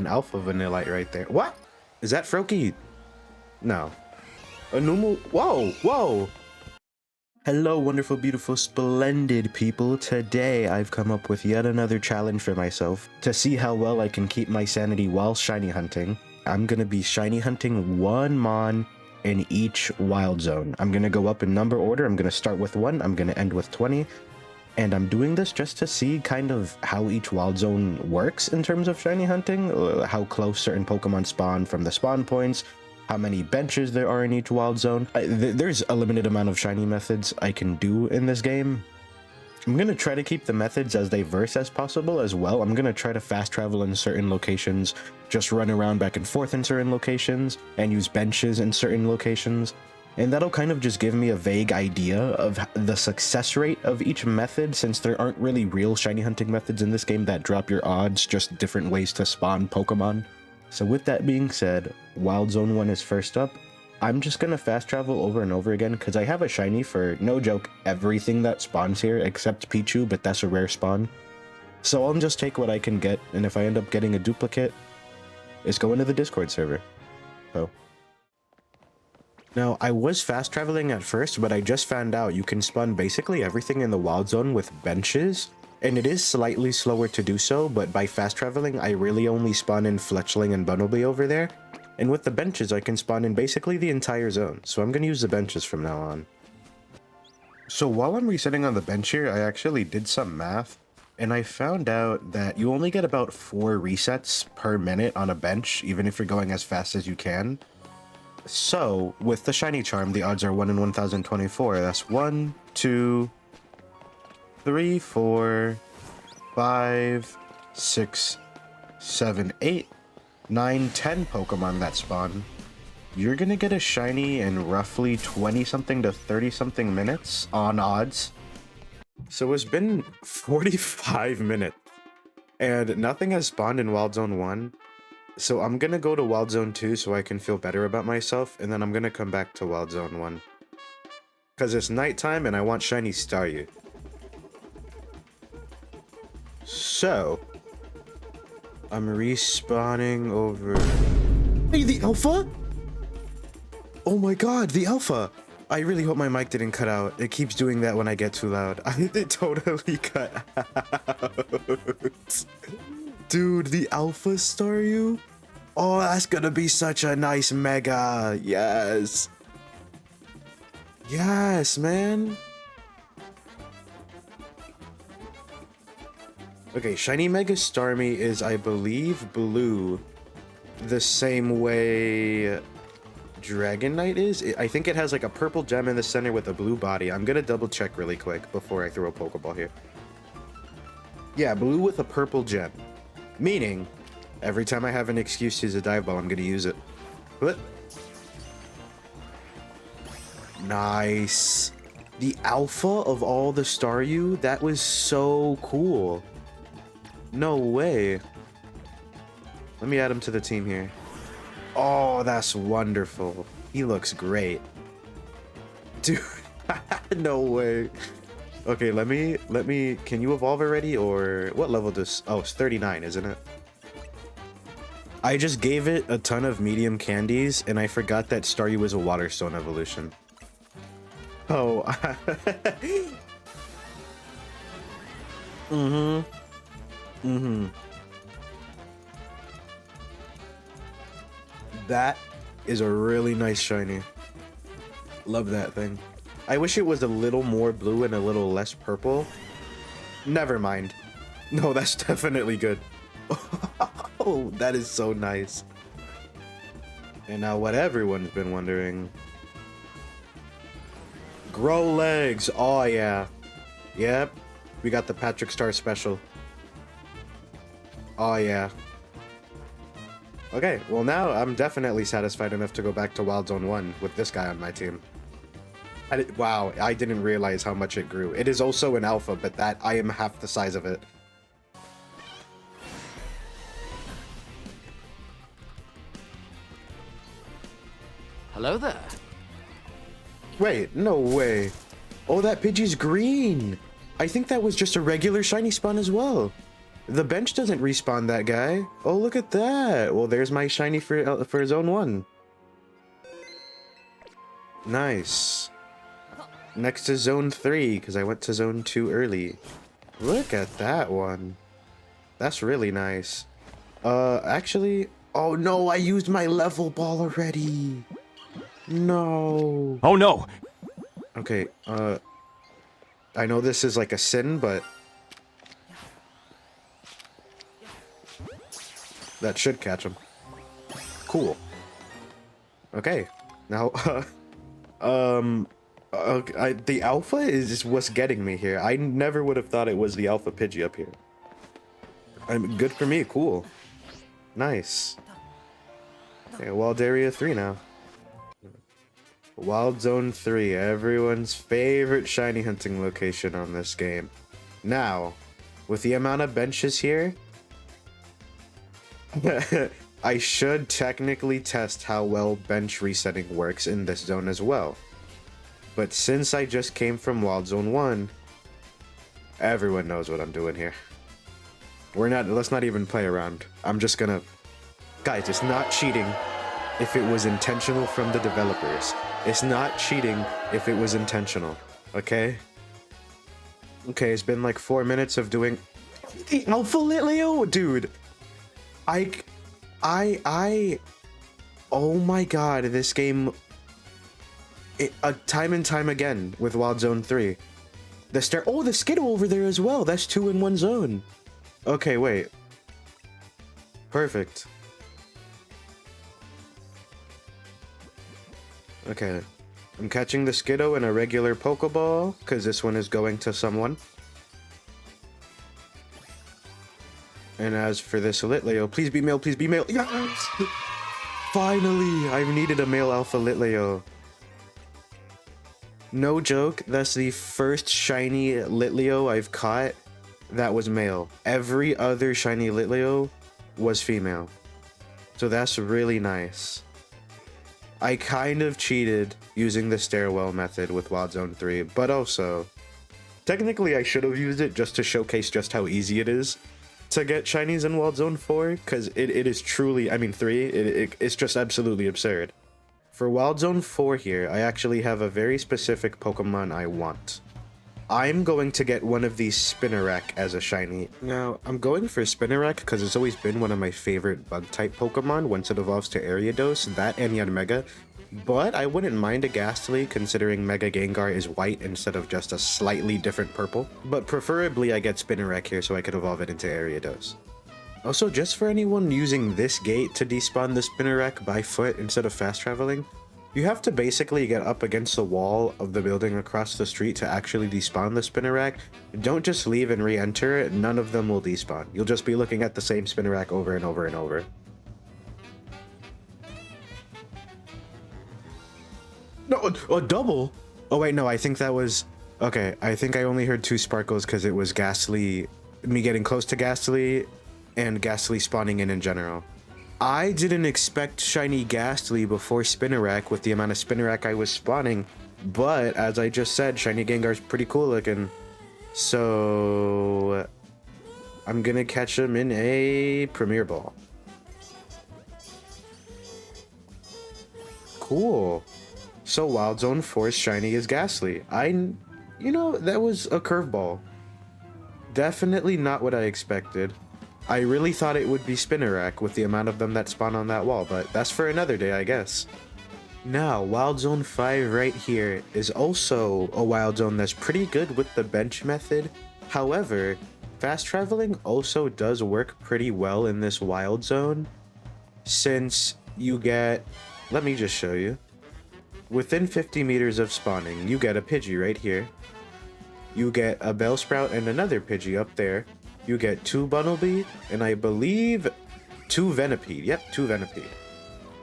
an alpha Vanillite right there. What? Is that Froakie? No. A normal... Whoa, whoa! Hello, wonderful, beautiful, splendid people. Today, I've come up with yet another challenge for myself to see how well I can keep my sanity while shiny hunting. I'm gonna be shiny hunting one Mon in each wild zone. I'm gonna go up in number order. I'm gonna start with 1, I'm gonna end with 20. And I'm doing this just to see kind of how each wild zone works in terms of shiny hunting, how close certain Pokemon spawn from the spawn points, how many benches there are in each wild zone. There's a limited amount of shiny methods I can do in this game. I'm going to try to keep the methods as diverse as possible as well. I'm going to try to fast travel in certain locations, just run around back and forth in certain locations, and use benches in certain locations. And that'll kind of just give me a vague idea of the success rate of each method, since there aren't really real shiny hunting methods in this game that drop your odds, just different ways to spawn Pokemon. So with that being said, Wild Zone 1 is first up. I'm just gonna fast travel over and over again because I have a shiny for, no joke, everything that spawns here except Pichu, but that's a rare spawn. So I'll just take what I can get, and if I end up getting a duplicate, it's going to the Discord server. So. Now, I was fast traveling at first, but I just found out you can spawn basically everything in the wild zone with benches, and it is slightly slower to do so, but by fast traveling, I really only spawn in Fletchling and Bunnelby over there, and with the benches, I can spawn in basically the entire zone, so I'm going to use the benches from now on. So while I'm resetting on the bench here, I actually did some math, and I found out that you only get about 4 resets per minute on a bench, even if you're going as fast as you can. So, with the Shiny Charm, the odds are 1 in 1024. That's 1, 2, 3, 4, 5, 6, 7, 8, 9, 10 Pokemon that spawn. You're gonna get a Shiny in roughly 20-something to 30-something minutes on odds. So it's been 45 minutes, and nothing has spawned in Wild Zone 1. So I'm gonna go to Wild Zone 2 so I can feel better about myself, and then I'm gonna come back to Wild Zone 1. Because it's nighttime and I want Shiny Staryu. So, I'm respawning over... Hey, the Alpha? Oh my god, the Alpha! I really hope my mic didn't cut out. It keeps doing that when I get too loud. It totally cut out. Dude, the Alpha Staryu? Oh, that's gonna be such a nice mega. Yes. Yes, man. Okay, Shiny Mega Starmie is, I believe, blue. The same way Dragonite is. I think it has like a purple gem in the center with a blue body. I'm gonna double check really quick before I throw a Pokeball here. Yeah, blue with a purple gem. Meaning, every time I have an excuse to use a dive ball, I'm gonna use it. What? Nice. The Alpha of all the Staryu? That was so cool. No way. Let me add him to the team here. Oh, that's wonderful. He looks great. Dude, no way. Okay, let me, can you evolve already, or what level does, oh, it's 39, isn't it? I just gave it a ton of medium candies, and I forgot that Staryu was a Water Stone evolution. Oh. That is a really nice shiny. Love that thing. I wish it was a little more blue and a little less purple. Never mind. No, that's definitely good. Oh, that is so nice. And now what everyone's been wondering. Grow legs. Oh, yeah. Yep. We got the Patrick Star special. Oh, yeah. Okay, well now I'm definitely satisfied enough to go back to Wild Zone 1 with this guy on my team. Wow, I didn't realize how much it grew. It is also an alpha, but that I am half the size of it. Hello there. Wait, no way. Oh, that Pidgey's green. I think that was just a regular shiny spawn as well. The bench doesn't respawn that guy. Oh, look at that. Well, there's my shiny for zone 1. Nice. Next to zone 3, because I went to zone 2 early. Look at that one. That's really nice. Actually... Oh no, I used my level ball already. No. Oh no! Okay, I know this is like a sin, but... That should catch him. Cool. Okay. Now, the alpha is just what's getting me here. I never would have thought it was the alpha Pidgey up here. Good for me, cool. Nice. Okay, Wild Area 3 now. Wild Zone 3, everyone's favorite shiny hunting location on this game. Now, with the amount of benches here, I should technically test how well bench resetting works in this zone as well. But since I just came from Wild Zone 1, everyone knows what I'm doing here. Let's not even play around. I'm just gonna... Guys, it's not cheating if it was intentional from the developers. It's not cheating if it was intentional, okay? Okay, it's been like 4 minutes of doing... The Alpha Litleo? Dude! Oh my god, this game... time and time again with Wild Zone 3. Oh, the Skiddo over there as well! That's 2 in 1 zone! Okay, wait. Perfect. Okay. I'm catching the Skiddo in a regular Pokeball, because this one is going to someone. And as for this Litleo, please be male, please be male. Yes! Finally! I've needed a male Alpha Litleo. No joke, that's the first shiny Litleo I've caught that was male. Every other shiny Litleo was female. So that's really nice. I kind of cheated using the stairwell method with Wild Zone 3, but also, technically I should have used it just to showcase just how easy it is to get shinies in Wild Zone 4, because it is truly, I mean 3, it's just absolutely absurd. For Wild Zone 4 here, I actually have a very specific Pokemon I want. I'm going to get one of these Spinarak as a shiny. Now, I'm going for Spinarak because it's always been one of my favorite bug-type Pokemon once it evolves to Ariados, that and Yanmega. But I wouldn't mind a Ghastly considering Mega Gengar is white instead of just a slightly different purple. But preferably I get Spinarak here so I could evolve it into Ariados. Also, just for anyone using this gate to despawn the Spinarak by foot instead of fast traveling, you have to basically get up against the wall of the building across the street to actually despawn the Spinarak. Don't just leave and re-enter, none of them will despawn. You'll just be looking at the same Spinarak over and over and over. No, a double? Oh wait, no, I think that was... Okay, I think I only heard 2 sparkles because it was Ghastly, me getting close to Ghastly, and Ghastly spawning in general. I didn't expect shiny Ghastly before Spinarak with the amount of Spinarak I was spawning, but as I just said, shiny Gengar's pretty cool looking. So I'm gonna catch him in a Premier Ball. Cool. So Wild Zone 4's shiny is Ghastly. You know, that was a curveball. Definitely not what I expected. I really thought it would be Spinarak with the amount of them that spawn on that wall, but that's for another day, I guess. Now, Wild Zone 5 right here is also a Wild Zone that's pretty good with the bench method. However, fast traveling also does work pretty well in this Wild Zone, since you get... Let me just show you. Within 50 meters of spawning, you get a Pidgey right here. You get a Bellsprout and another Pidgey up there. You get 2 Bunnelby, and I believe 2 Venipede. Yep, 2 Venipede.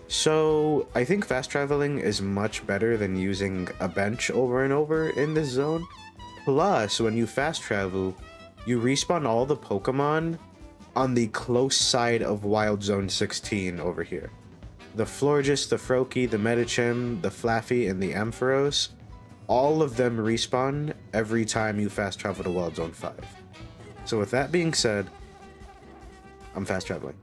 So, I think fast traveling is much better than using a bench over and over in this zone. Plus, when you fast travel, you respawn all the Pokemon on the close side of Wild Zone 16 over here. The Florges, the Froakie, the Medicham, the Flaffy, and the Ampharos, all of them respawn every time you fast travel to Wild Zone 5. So with that being said, I'm fast traveling.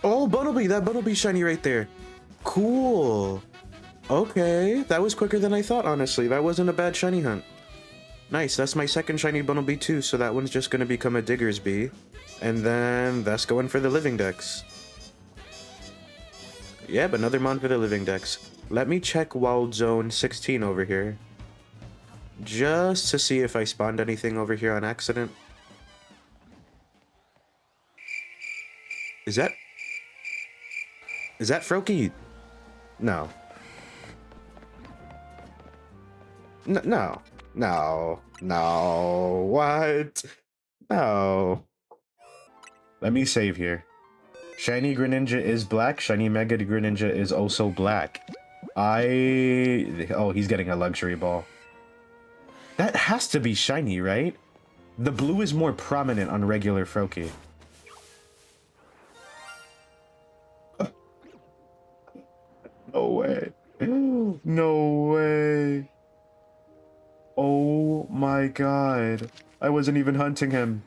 Oh, Bunnelby! That Bunnelby shiny right there. Cool. Okay, that was quicker than I thought, honestly. That wasn't a bad shiny hunt. Nice, that's my second shiny Bunnelby too, so that one's just gonna become a Diggersby. And then that's going for the Living Dex. Yep, another mon for the Living Dex. Let me check Wild Zone 16 over here. Just to see if I spawned anything over here on accident. Is that Froakie? No. No. No. No. What? No. Let me save here. Shiny Greninja is black. Shiny Mega Greninja is also black. Oh, he's getting a luxury ball. That has to be shiny, right? The blue is more prominent on regular Froakie. No way. No way. Oh my god. I wasn't even hunting him.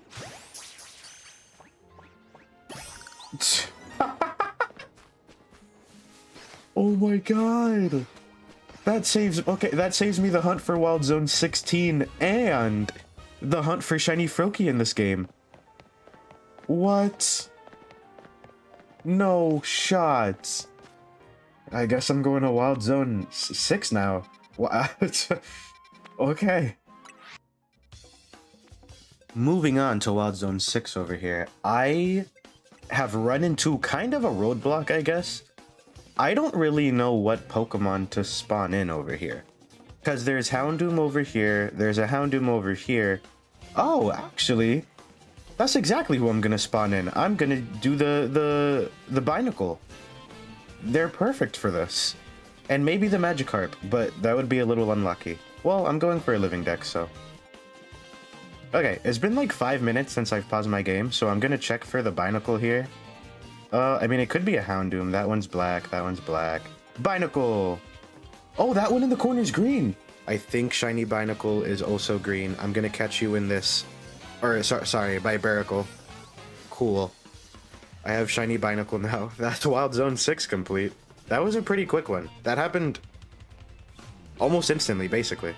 Oh my god. That saves me the hunt for Wild Zone 16 and the hunt for shiny Froakie in this game. What? No shot. I guess I'm going to Wild Zone 6 now. What? Okay. Moving on to Wild Zone 6 over here. I have run into kind of a roadblock, I guess. I don't really know what Pokemon to spawn in over here. Because there's Houndoom over here, there's a Houndoom over here. Oh, actually, that's exactly who I'm going to spawn in. I'm going to do the Binacle. They're perfect for this. And maybe the Magikarp, but that would be a little unlucky. Well, I'm going for a Living Dex, so... Okay, it's been like 5 minutes since I've paused my game, so I'm gonna check for the Binacle here. I mean, it could be a Houndoom. That one's black, that one's black. Binacle! Oh, that one in the corner is green! I think Shiny Binacle is also green. I'm gonna catch you in this. Or, sorry, Bibaracle. Cool. I have Shiny Binacle now. That's Wild Zone 6 complete. That was a pretty quick one. That happened almost instantly, basically.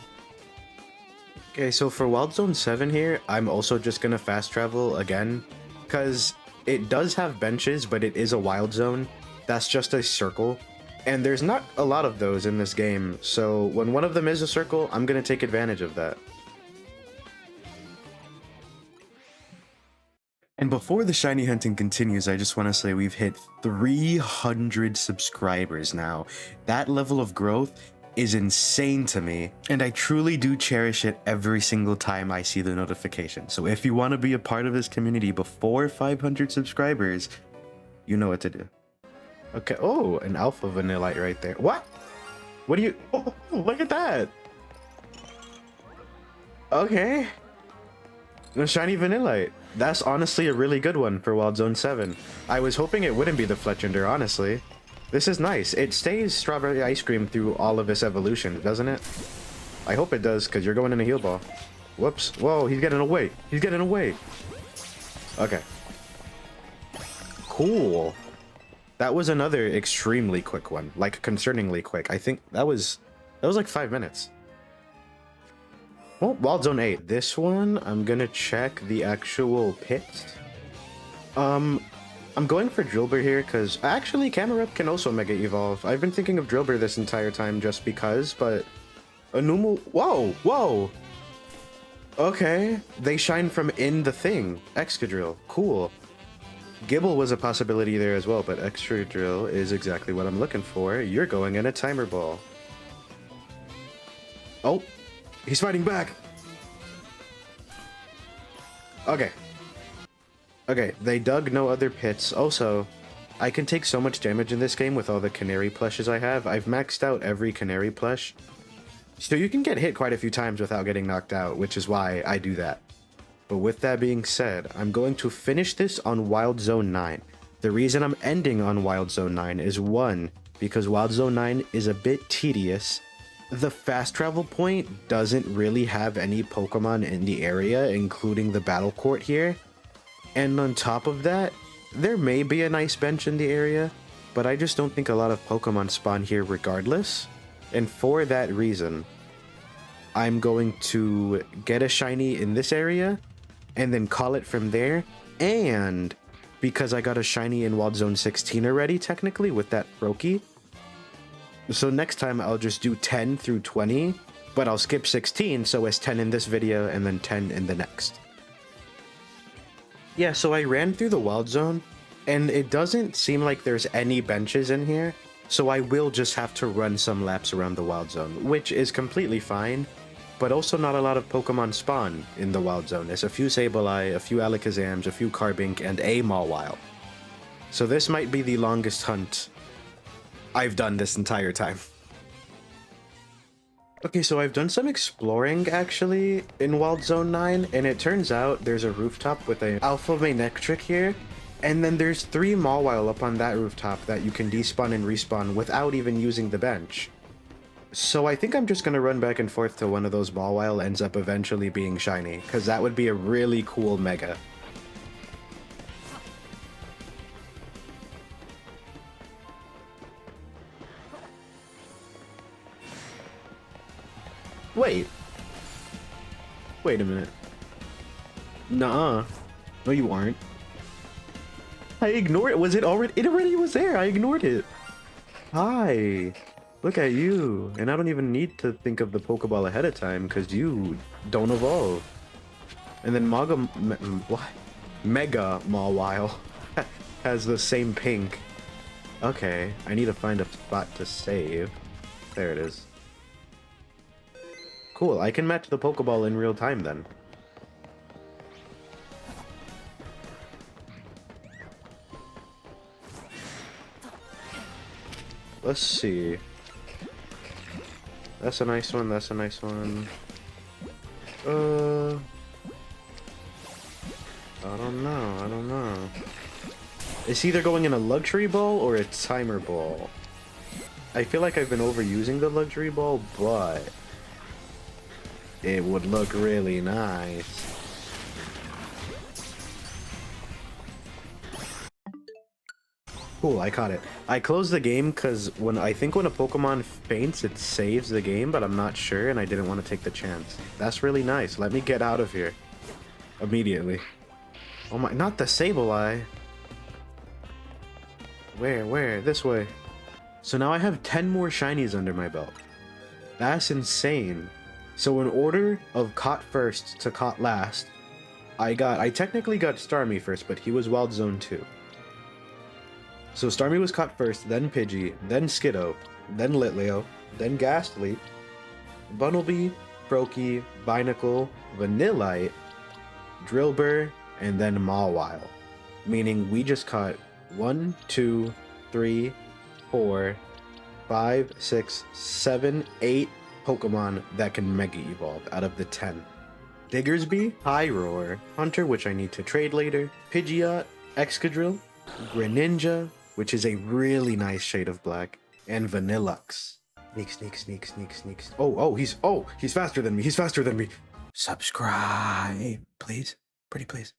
Okay, so for Wild Zone 7 here, I'm also just gonna fast travel again, because it does have benches, but it is a Wild Zone. That's just a circle, and there's not a lot of those in this game, so when one of them is a circle, I'm gonna take advantage of that. And before the shiny hunting continues, I just want to say we've hit 300 subscribers now. That level of growth is insane to me, and I truly do cherish it every single time I see the notification. So if you want to be a part of this community before 500 subscribers, you know what to do. Okay, oh, an Alpha Vanillite right there. What? What do you... Oh, look at that! Okay. The shiny Vanillite. That's honestly a really good one for Wild Zone 7. I was hoping it wouldn't be the Fletchinder, honestly. This is nice. It stays Strawberry Ice Cream through all of its evolution, doesn't it? I hope it does, because you're going in a heal ball. Whoops. Whoa, he's getting away. He's getting away. Okay. Cool. That was another extremely quick one. Like, concerningly quick. I think that was like 5 minutes. Well, Wild Zone 8. This one, I'm gonna check the actual pit. I'm going for Drillbur here, because actually Camerupt can also Mega Evolve. I've been thinking of Drillbur this entire time just because, but... Anumal... Whoa! Whoa! Okay, they shine from in the thing. Excadrill. Cool. Gibble was a possibility there as well, but Excadrill is exactly what I'm looking for. You're going in a Timer Ball. Oh! He's fighting back! Okay. Okay, they dug no other pits. Also, I can take so much damage in this game with all the Canary plushes I have. I've maxed out every Canary plush. So you can get hit quite a few times without getting knocked out, which is why I do that. But with that being said, I'm going to finish this on Wild Zone 9. The reason I'm ending on Wild Zone 9 is 1, because Wild Zone 9 is a bit tedious. The fast travel point doesn't really have any Pokemon in the area, including the battle court here. And on top of that, there may be a nice bench in the area, but I just don't think a lot of Pokemon spawn here regardless. And for that reason, I'm going to get a shiny in this area and then call it from there. And because I got a shiny in Wild Zone 16 already, technically, with that Froakie, so next time I'll just do 10 through 20, but I'll skip 16, so it's 10 in this video and then 10 in the next. Yeah, so I ran through the Wild Zone, and it doesn't seem like there's any benches in here, so I will just have to run some laps around the Wild Zone, which is completely fine, but also not a lot of Pokemon spawn in the Wild Zone. There's a few Sableye, a few Alakazams, a few Carbink, and a Mawile. So this might be the longest hunt I've done this entire time. Okay, so I've done some exploring actually in Wild Zone 9, and it turns out there's a rooftop with a Alpha Manectric here, and then there's 3 Mawile up on that rooftop that you can despawn and respawn without even using the bench. So I think I'm just gonna run back and forth till one of those Mawile ends up eventually being shiny, because that would be a really cool mega. Wait a minute. Nuh-uh. No, you aren't. I ignored it. Was it already? It already was there. I ignored it. Hi. Look at you. And I don't even need to think of the Pokeball ahead of time because you don't evolve. And then Mega Mawile has the same pink. Okay, I need to find a spot to save. There it is. Cool, I can match the Pokeball in real time then. Let's see. That's a nice one, that's a nice one. I don't know. It's either going in a Luxury Ball or a Timer Ball. I feel like I've been overusing the Luxury Ball, but it would look really nice. Cool, I caught it. I closed the game because I think when a Pokemon faints, it saves the game, but I'm not sure, and I didn't want to take the chance. That's really nice. Let me get out of here. Immediately. Oh my, not the Sableye. Where? This way. So now I have 10 more shinies under my belt. That's insane. So in order of caught first to caught last, I technically got Starmie first, but he was Wild Zone 2. So Starmie was caught first, then Pidgey, then Skiddo, then Litleo, then Ghastly, Bunnelby, Froakie, Binacle, Vanillite, Drillbur, and then Mawile. Meaning we just caught 1, 2, 3, 4, 5, 6, 7, 8 Pokemon that can Mega Evolve out of the 10. Diggersby, Pyroar, Hunter, which I need to trade later, Pidgeot, Excadrill, Greninja, which is a really nice shade of black, and Vanillux. Sneak. Oh, he's faster than me. Subscribe, please. Pretty please.